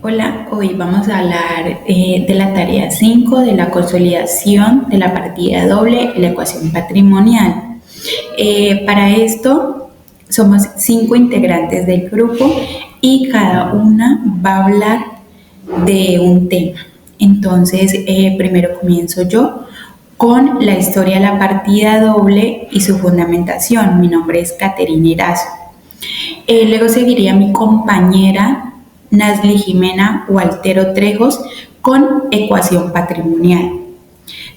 Hola, hoy vamos a hablar de la tarea 5 de la consolidación de la partida doble en la ecuación patrimonial. Para esto somos 5 integrantes del grupo y cada una va a hablar de un tema. Entonces, primero comienzo yo con la historia de la partida doble y su fundamentación. Mi nombre es Caterina Erazo. Luego seguiría mi compañera Nasli Jimena Waltero Trejos con ecuación patrimonial.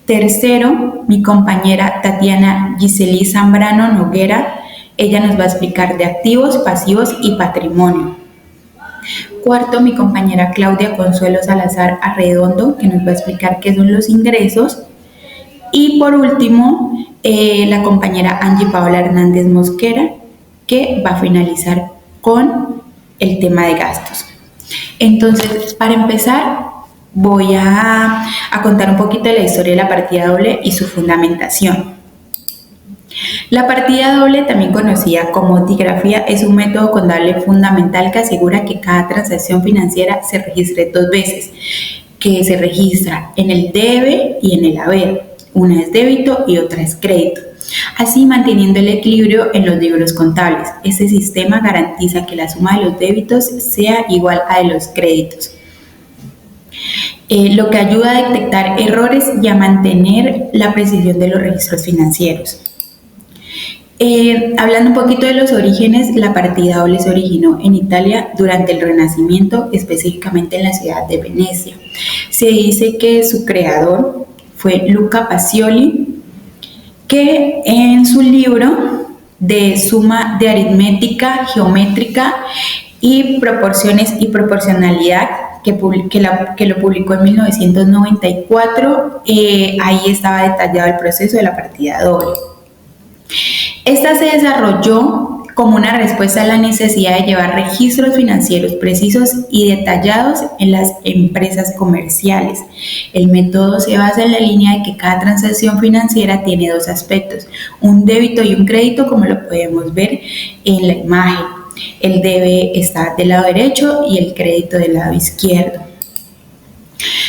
Tercero, mi compañera Tatiana Giseli Zambrano Noguera. Ella nos va a explicar de activos, pasivos y patrimonio. Cuarto, mi compañera Claudia Consuelo Salazar Arredondo, que nos va a explicar qué son los ingresos. Y por último, la compañera Angie Paola Hernández Mosquera, que va a finalizar con el tema de gastos. Entonces, para empezar, voy a contar un poquito de la historia de la partida doble y su fundamentación. La partida doble, también conocida como digrafía, es un método contable fundamental que asegura que cada transacción financiera se registre dos veces, que se registra en el debe y en el haber. Una es débito y otra es crédito, así manteniendo el equilibrio en los libros contables. Este sistema garantiza que la suma de los débitos sea igual a de los créditos, lo que ayuda a detectar errores y a mantener la precisión de los registros financieros. Hablando un poquito de los orígenes, la partida doble se originó en Italia durante el Renacimiento, específicamente en la ciudad de Venecia. Se dice que su creador fue Luca Pacioli, que en su libro de suma de aritmética geométrica y proporciones y proporcionalidad, que lo publicó en 1994, ahí estaba detallado el proceso de la partida doble. Esta se desarrolló como una respuesta a la necesidad de llevar registros financieros precisos y detallados en las empresas comerciales. El método se basa en la línea de que cada transacción financiera tiene dos aspectos, un débito y un crédito, como lo podemos ver en la imagen. El debe está del lado derecho y el crédito del lado izquierdo.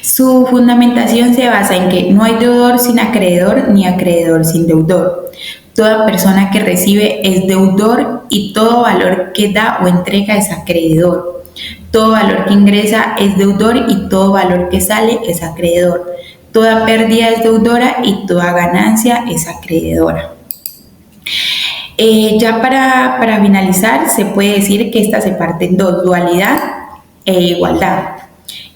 Su fundamentación se basa en que no hay deudor sin acreedor ni acreedor sin deudor. Toda persona que recibe es deudor y todo valor que da o entrega es acreedor. Todo valor que ingresa es deudor y todo valor que sale es acreedor. Toda pérdida es deudora y toda ganancia es acreedora. Ya para finalizar, se puede decir que esta se parte en dos, dualidad e igualdad.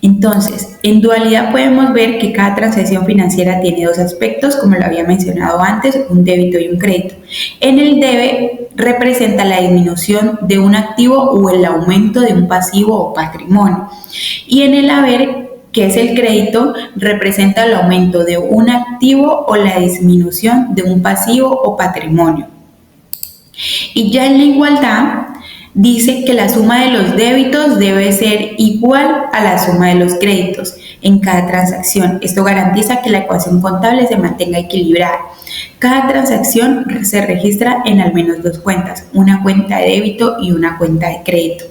Entonces, en dualidad podemos ver que cada transacción financiera tiene dos aspectos, como lo había mencionado antes, un débito y un crédito. En el debe representa la disminución de un activo o el aumento de un pasivo o patrimonio. Y en el haber, que es el crédito, representa el aumento de un activo o la disminución de un pasivo o patrimonio. Y ya en la igualdad, dice que la suma de los débitos debe ser igual a la suma de los créditos en cada transacción. Esto garantiza que la ecuación contable se mantenga equilibrada. Cada transacción se registra en al menos dos cuentas, una cuenta de débito y una cuenta de crédito.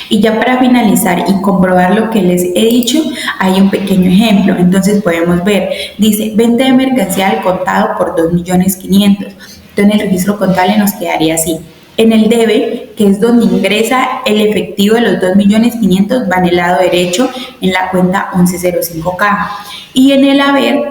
Y ya para finalizar y comprobar lo que les he dicho, hay un pequeño ejemplo. Entonces podemos ver, dice, venta de mercancía al contado por 2.500.000. Entonces en el registro contable nos quedaría así. En el debe, que es donde ingresa el efectivo de los 2.500.000, va en el lado derecho en la cuenta 1105 caja. Y en el haber,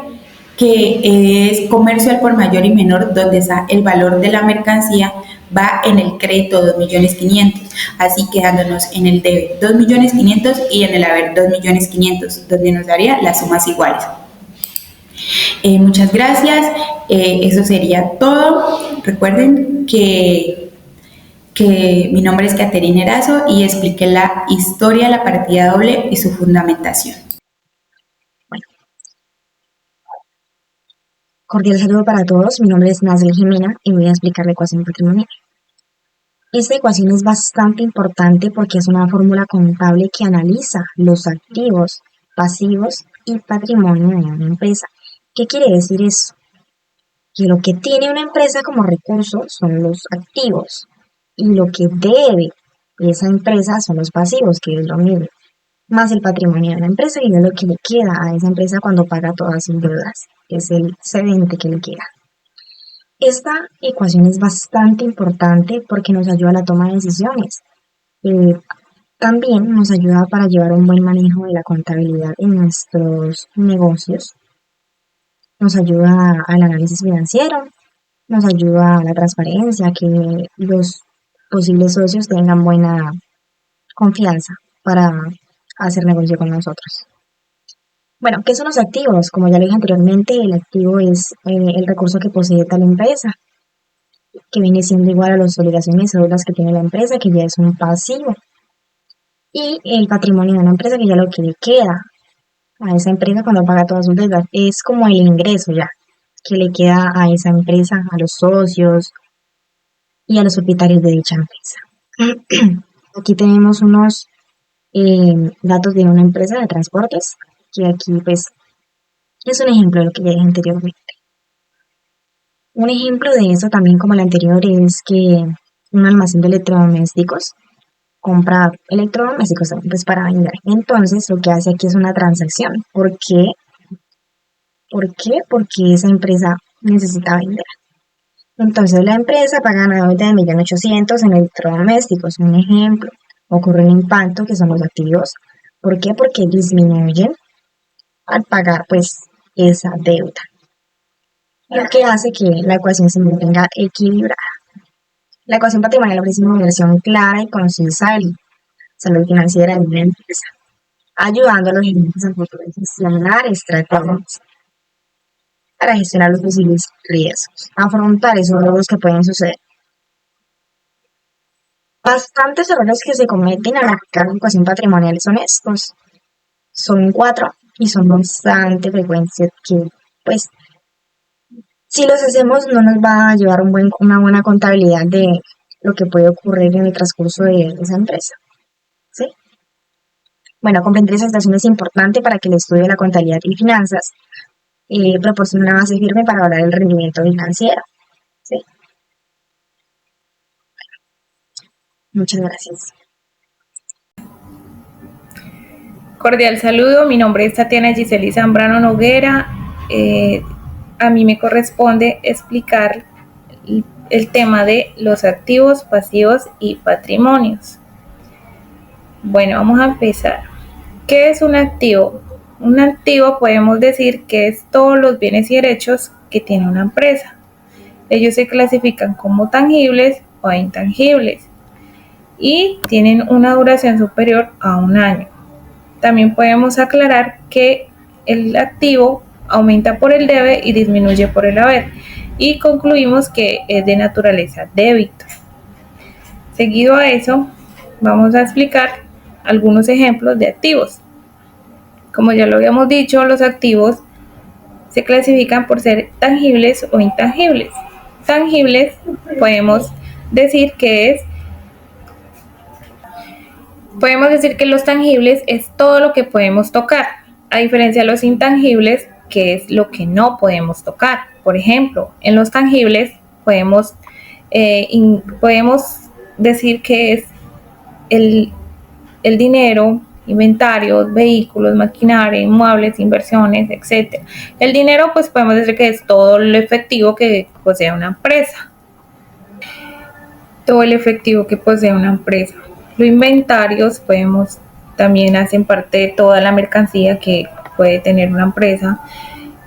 que es comercio al por mayor y menor, donde está el valor de la mercancía, va en el crédito 2.500.000. Así quedándonos en el debe 2.500.000 y en el haber 2.500.000, donde nos daría las sumas iguales. Muchas gracias. Eso sería todo. Recuerden que mi nombre es Caterina Erazo y expliqué la historia de la partida doble y su fundamentación. Bueno, cordial saludo para todos. Mi nombre es Nasli Jimena y voy a explicar la ecuación patrimonial. Esta ecuación es bastante importante porque es una fórmula contable que analiza los activos, pasivos y patrimonio de una empresa. ¿Qué quiere decir eso? Que lo que tiene una empresa como recursos son los activos y lo que debe esa empresa son los pasivos, que es lo mismo. más el patrimonio de la empresa, y es lo que le queda a esa empresa cuando paga todas sus deudas, es el excedente que le queda. Esta ecuación es bastante importante porque nos ayuda a la toma de decisiones. Eh, También nos ayuda para llevar un buen manejo de la contabilidad en nuestros negocios, nos ayuda al análisis financiero, nos ayuda a la transparencia, que los posibles socios tengan buena confianza para hacer negocio con nosotros. Bueno, ¿qué son los activos? Como ya lo dije anteriormente, el activo es el recurso que posee tal empresa, que viene siendo igual a las obligaciones o deudas que tiene la empresa, que ya es un pasivo. Y el patrimonio de una empresa, que ya lo que le queda a esa empresa cuando paga todas sus deudas, es como el ingreso ya, que le queda a esa empresa, a los socios y a los propietarios de dicha empresa. Aquí tenemos unos datos de una empresa de transportes, que aquí pues es un ejemplo de lo que ya dije anteriormente. Un ejemplo de eso también como el anterior es que un almacén de electrodomésticos compra electrodomésticos también pues para vender. Entonces lo que hace aquí es una transacción. ¿Por qué? ¿Por qué? Porque esa empresa necesita vender. Entonces la empresa paga una deuda de 1.800.000 en electrodomésticos, un ejemplo. Ocurre un impacto que son los activos. ¿Por qué? Porque disminuyen al pagar pues esa deuda. Lo que hace que la ecuación se mantenga equilibrada. La ecuación patrimonial ofrece una versión clara y concisa de la salud financiera de una empresa, ayudando a los gerentes a gestionar estrategias para gestionar los posibles riesgos, afrontar esos riesgos que pueden suceder. Bastantes errores que se cometen al aplicar la ecuación patrimonial son estos. Son 4 y son bastante frecuentes que, pues, si los hacemos no nos va a llevar una buena contabilidad de lo que puede ocurrir en el transcurso de esa empresa. ¿Sí? Bueno, comprender esa situación es importante para que el estudio de la contabilidad y finanzas proporcione una base firme para valorar el rendimiento financiero. ¿Sí? Muchas gracias. Cordial saludo, mi nombre es Tatiana Giseli Zambrano Noguera. A mí me corresponde explicar el tema de los activos, pasivos y patrimonios. Bueno, vamos a empezar. ¿Qué es un activo? Un activo podemos decir que es todos los bienes y derechos que tiene una empresa. Ellos se clasifican como tangibles o intangibles y tienen una duración superior a un año. También podemos aclarar que el activo aumenta por el debe y disminuye por el haber. Y concluimos que es de naturaleza débito. Seguido a eso, vamos a explicar algunos ejemplos de activos. Como ya lo habíamos dicho, los activos se clasifican por ser tangibles o intangibles. Tangibles podemos decir que los tangibles es todo lo que podemos tocar, a diferencia de los intangibles, que es lo que no podemos tocar. Por ejemplo, en los tangibles podemos decir que es el dinero, inventarios, vehículos, maquinaria, inmuebles, inversiones, etc. El dinero, pues podemos decir que es todo el efectivo que posee una empresa. Todo el efectivo que posee una empresa. Los inventarios también hacen parte de toda la mercancía que puede tener una empresa.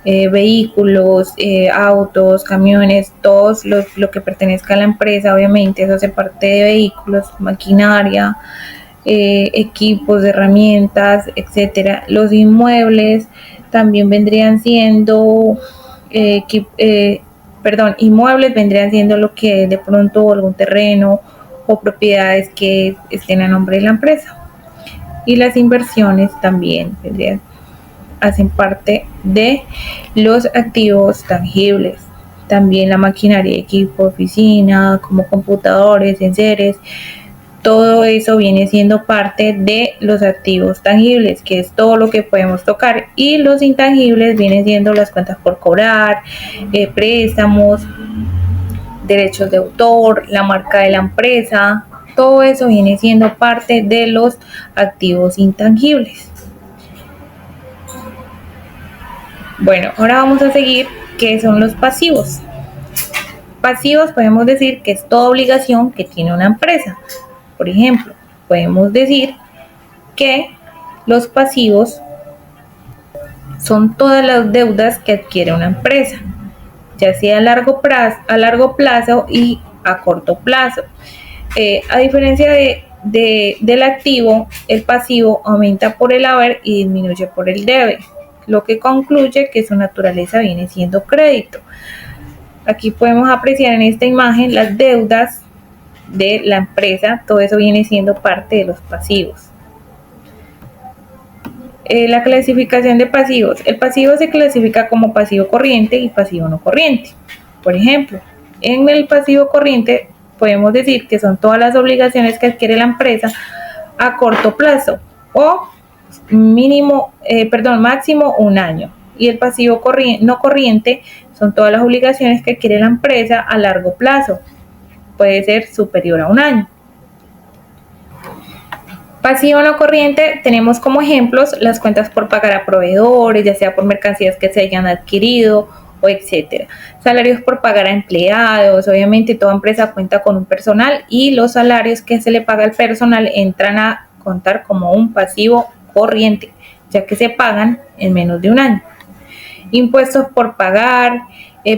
Vehículos, autos, camiones, todo lo que pertenezca a la empresa, obviamente eso hace parte de vehículos, maquinaria, equipos, herramientas, etcétera. Los inmuebles también vendrían siendo inmuebles vendrían siendo lo que de pronto algún terreno o propiedades que estén a nombre de la empresa. Y las inversiones también hacen parte de los activos tangibles. También la maquinaria, equipo, oficina, como computadores, enseres, todo eso viene siendo parte de los activos tangibles, que es todo lo que podemos tocar. Y los intangibles vienen siendo las cuentas por cobrar, préstamos, derechos de autor, la marca de la empresa, Todo eso viene siendo parte de los activos intangibles. Bueno, ahora vamos a seguir qué son los pasivos. Pasivos podemos decir que es toda obligación que tiene una empresa. Por ejemplo, podemos decir que los pasivos son todas las deudas que adquiere una empresa, ya sea a largo plazo y a corto plazo. A diferencia del activo, el pasivo aumenta por el haber y disminuye por el debe, lo que concluye que su naturaleza viene siendo crédito. Aquí podemos apreciar en esta imagen las deudas de la empresa, todo eso viene siendo parte de los pasivos. La clasificación de pasivos. El pasivo se clasifica como pasivo corriente y pasivo no corriente. Por ejemplo, en el pasivo corriente podemos decir que son todas las obligaciones que adquiere la empresa a corto plazo o máximo un año. Y el pasivo no corriente son todas las obligaciones que adquiere la empresa a largo plazo. Puede ser superior a un año. Pasivo no corriente tenemos como ejemplos las cuentas por pagar a proveedores, ya sea por mercancías que se hayan adquirido o etcétera. Salarios por pagar a empleados, obviamente toda empresa cuenta con un personal y los salarios que se le paga al personal entran a contar como un pasivo corriente, ya que se pagan en menos de un año. Impuestos por pagar,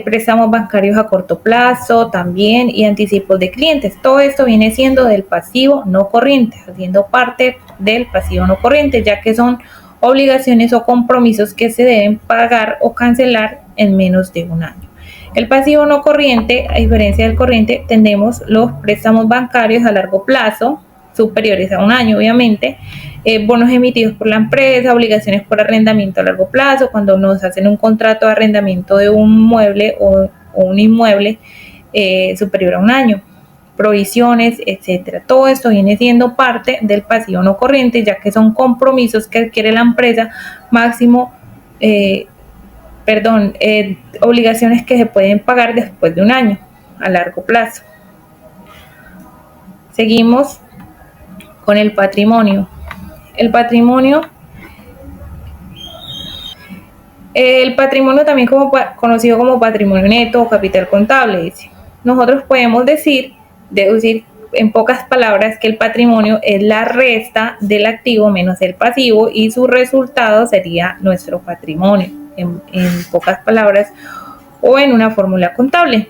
préstamos bancarios a corto plazo también y anticipos de clientes. Todo esto viene siendo del pasivo no corriente, haciendo parte del pasivo no corriente, ya que son obligaciones o compromisos que se deben pagar o cancelar en menos de un año. El pasivo no corriente, a diferencia del corriente, tenemos los préstamos bancarios a largo plazo, superiores a un año obviamente, bonos emitidos por la empresa, obligaciones por arrendamiento a largo plazo, cuando nos hacen un contrato de arrendamiento de un mueble o un inmueble superior a un año, provisiones, etcétera. Todo esto viene siendo parte del pasivo no corriente, ya que son compromisos que adquiere la empresa obligaciones que se pueden pagar después de un año a largo plazo. Seguimos con el patrimonio. El patrimonio también conocido como patrimonio neto o capital contable, dice. Nosotros podemos deducir en pocas palabras que el patrimonio es la resta del activo menos el pasivo y su resultado sería nuestro patrimonio, en pocas palabras o en una fórmula contable.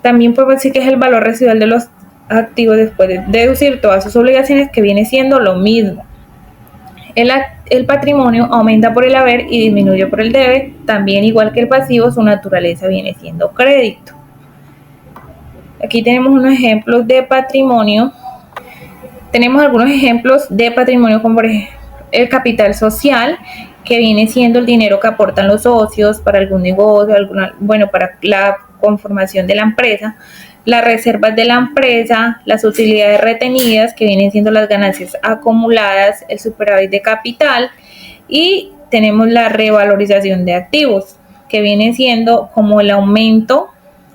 También podemos decir que es el valor residual de los activos después de deducir todas sus obligaciones, que viene siendo lo mismo. El patrimonio aumenta por el haber y disminuye por el debe, también igual que el pasivo, su naturaleza viene siendo crédito. Aquí tenemos unos ejemplos de patrimonio. Tenemos algunos ejemplos de patrimonio como por ejemplo el capital social, que viene siendo el dinero que aportan los socios para algún negocio, para la conformación de la empresa. Las reservas de la empresa, las utilidades retenidas, que vienen siendo las ganancias acumuladas, el superávit de capital, y tenemos la revalorización de activos, que viene siendo como el aumento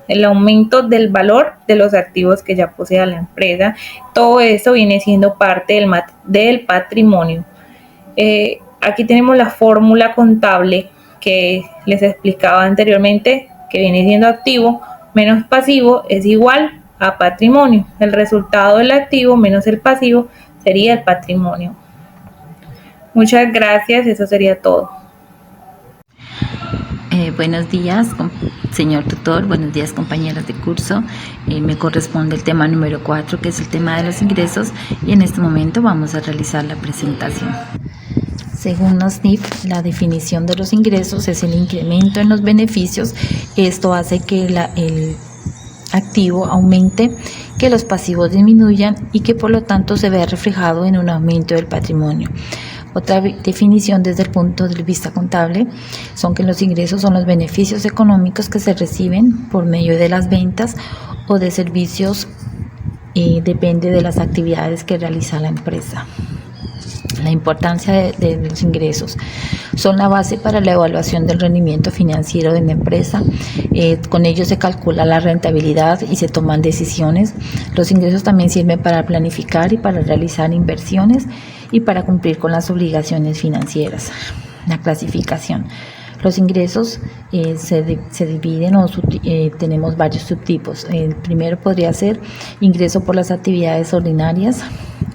del valor de los activos que ya posee la empresa. Todo eso viene siendo parte del patrimonio. Aquí tenemos la fórmula contable que les explicaba anteriormente, que viene siendo activo menos pasivo es igual a patrimonio. El resultado del activo menos el pasivo sería el patrimonio. Muchas gracias, eso sería todo. Buenos días, señor tutor, buenos días, compañeras de curso. Me corresponde el tema número 4, que es el tema de los ingresos, y en este momento vamos a realizar la presentación. Según NASNIF, la definición de los ingresos es el incremento en los beneficios. Esto hace que el activo aumente, que los pasivos disminuyan y que por lo tanto se vea reflejado en un aumento del patrimonio. Otra definición desde el punto de vista contable son que los ingresos son los beneficios económicos que se reciben por medio de las ventas o de servicios, depende de las actividades que realiza la empresa. La importancia de los ingresos. Son la base para la evaluación del rendimiento financiero de la empresa. Con ellos se calcula la rentabilidad y se toman decisiones. Los ingresos también sirven para planificar y para realizar inversiones y para cumplir con las obligaciones financieras. La clasificación. Los ingresos se dividen o tenemos varios subtipos. El primero podría ser ingreso por las actividades ordinarias,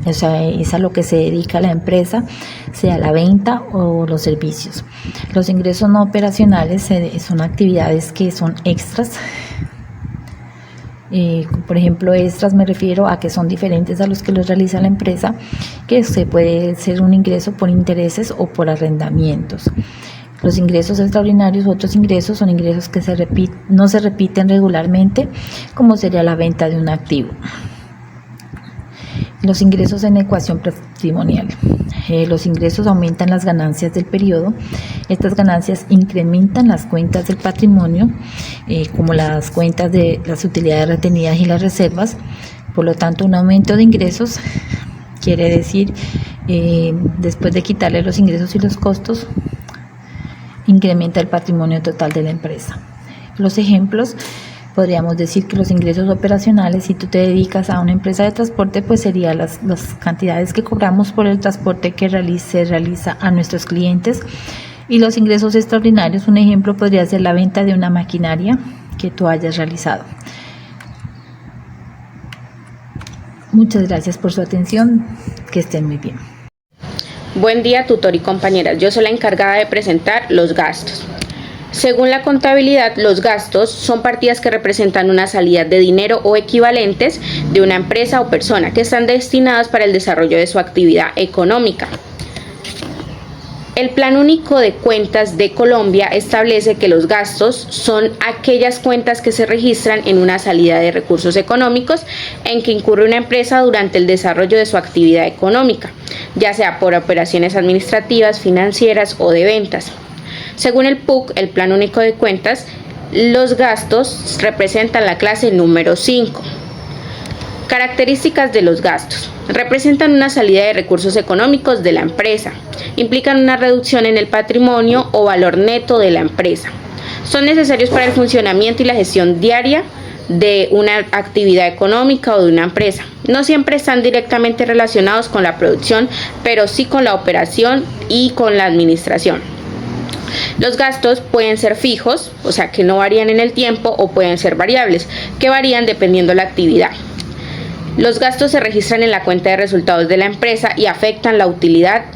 o sea, es a lo que se dedica la empresa, sea la venta o los servicios. Los ingresos no operacionales son actividades que son extras. Por ejemplo, extras me refiero a que son diferentes a los que los realiza la empresa, que se puede ser un ingreso por intereses o por arrendamientos. Los ingresos extraordinarios u otros ingresos son ingresos que no se repiten regularmente, como sería la venta de un activo. Los ingresos en ecuación patrimonial. Los ingresos aumentan las ganancias del periodo. Estas ganancias incrementan las cuentas del patrimonio, como las cuentas de las utilidades retenidas y las reservas. Por lo tanto, un aumento de ingresos quiere decir, después de quitarle los ingresos y los costos, incrementa el patrimonio total de la empresa. Los ejemplos, podríamos decir que los ingresos operacionales, si tú te dedicas a una empresa de transporte, pues serían las cantidades que cobramos por el transporte que se realiza a nuestros clientes. Y los ingresos extraordinarios, un ejemplo podría ser la venta de una maquinaria que tú hayas realizado. Muchas gracias por su atención, que estén muy bien. Buen día, tutor y compañeras. Yo soy la encargada de presentar los gastos. Según la contabilidad, los gastos son partidas que representan una salida de dinero o equivalentes de una empresa o persona que están destinadas para el desarrollo de su actividad económica. El Plan Único de Cuentas de Colombia establece que los gastos son aquellas cuentas que se registran en una salida de recursos económicos en que incurre una empresa durante el desarrollo de su actividad económica, ya sea por operaciones administrativas, financieras o de ventas. Según el PUC, el Plan Único de Cuentas, los gastos representan la clase número 5. Características de los gastos. Representan una salida de recursos económicos de la empresa. Implican una reducción en el patrimonio o valor neto de la empresa. Son necesarios para el funcionamiento y la gestión diaria de una actividad económica o de una empresa. No siempre están directamente relacionados con la producción, pero sí con la operación y con la administración. Los gastos pueden ser fijos, o sea que no varían en el tiempo, o pueden ser variables, que varían dependiendo de la actividad. Los gastos se registran en la cuenta de resultados de la empresa y afectan la utilidad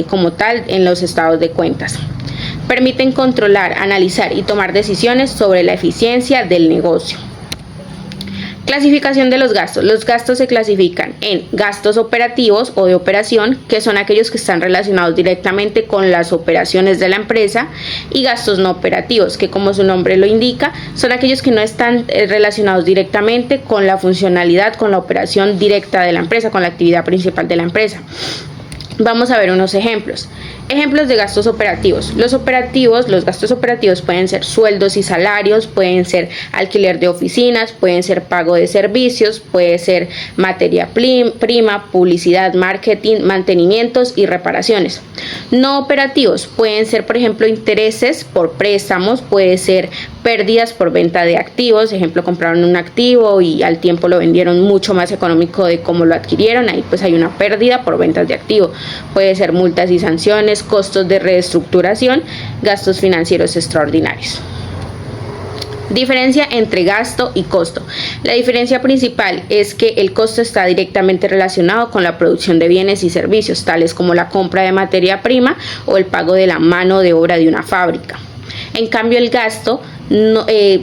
como tal en los estados de cuentas. Permiten controlar, analizar y tomar decisiones sobre la eficiencia del negocio. Clasificación de los gastos. Los gastos se clasifican en gastos operativos o de operación, que son aquellos que están relacionados directamente con las operaciones de la empresa, y gastos no operativos, que como su nombre lo indica, son aquellos que no están relacionados directamente con la funcionalidad, con la operación directa de la empresa, con la actividad principal de la empresa. Vamos a ver unos ejemplos. Ejemplos de gastos operativos. Los gastos operativos pueden ser sueldos y salarios, pueden ser alquiler de oficinas, pueden ser pago de servicios, puede ser materia prima, publicidad, marketing, mantenimientos y reparaciones. No operativos pueden ser, por ejemplo, intereses por préstamos, puede ser pérdidas por venta de activos, ejemplo, compraron un activo y al tiempo lo vendieron mucho más económico de cómo lo adquirieron, ahí pues hay una pérdida por ventas de activo. Puede ser multas y sanciones, costos de reestructuración, gastos financieros extraordinarios. Diferencia entre gasto y costo. La diferencia principal es que el costo está directamente relacionado con la producción de bienes y servicios, tales como la compra de materia prima o el pago de la mano de obra de una fábrica. En cambio, el gasto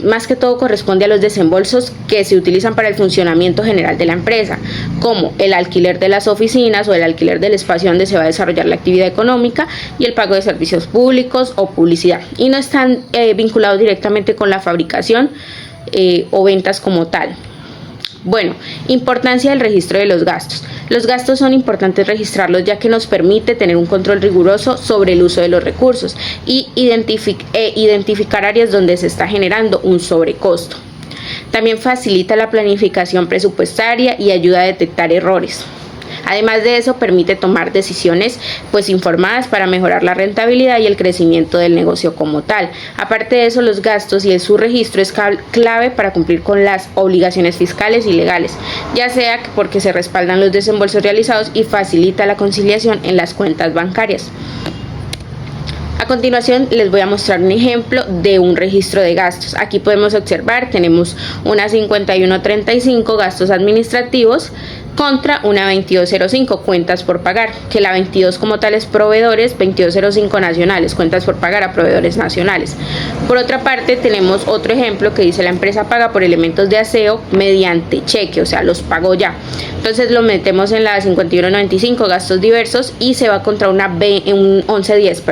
más que todo corresponde a los desembolsos que se utilizan para el funcionamiento general de la empresa, como el alquiler de las oficinas o el alquiler del espacio donde se va a desarrollar la actividad económica y el pago de servicios públicos o publicidad, y no están vinculados directamente con la fabricación o ventas como tal. Bueno, importancia del registro de los gastos. Los gastos son importantes registrarlos, ya que nos permite tener un control riguroso sobre el uso de los recursos y identificar áreas donde se está generando un sobrecosto. También facilita la planificación presupuestaria y ayuda a detectar errores. Además de eso, permite tomar decisiones pues informadas para mejorar la rentabilidad y el crecimiento del negocio como tal. Aparte de eso, los gastos y su registro es clave para cumplir con las obligaciones fiscales y legales, ya sea porque se respaldan los desembolsos realizados y facilita la conciliación en las cuentas bancarias. A continuación les voy a mostrar un ejemplo de un registro de gastos. Aquí podemos observar, tenemos una 5135 gastos administrativos contra una 2205 cuentas por pagar, que la 22 como tal es proveedores, 2205 nacionales, cuentas por pagar a proveedores nacionales. Por otra parte tenemos otro ejemplo que dice la empresa paga por elementos de aseo mediante cheque, o sea los pagó ya. Entonces lo metemos en la 5195 gastos diversos y se va contra un 1110,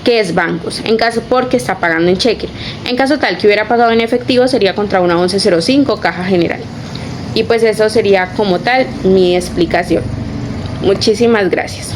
que es bancos, en caso porque está pagando en cheque. En caso tal que hubiera pagado en efectivo sería contra una 1105 caja general. Y pues eso sería como tal mi explicación. Muchísimas gracias.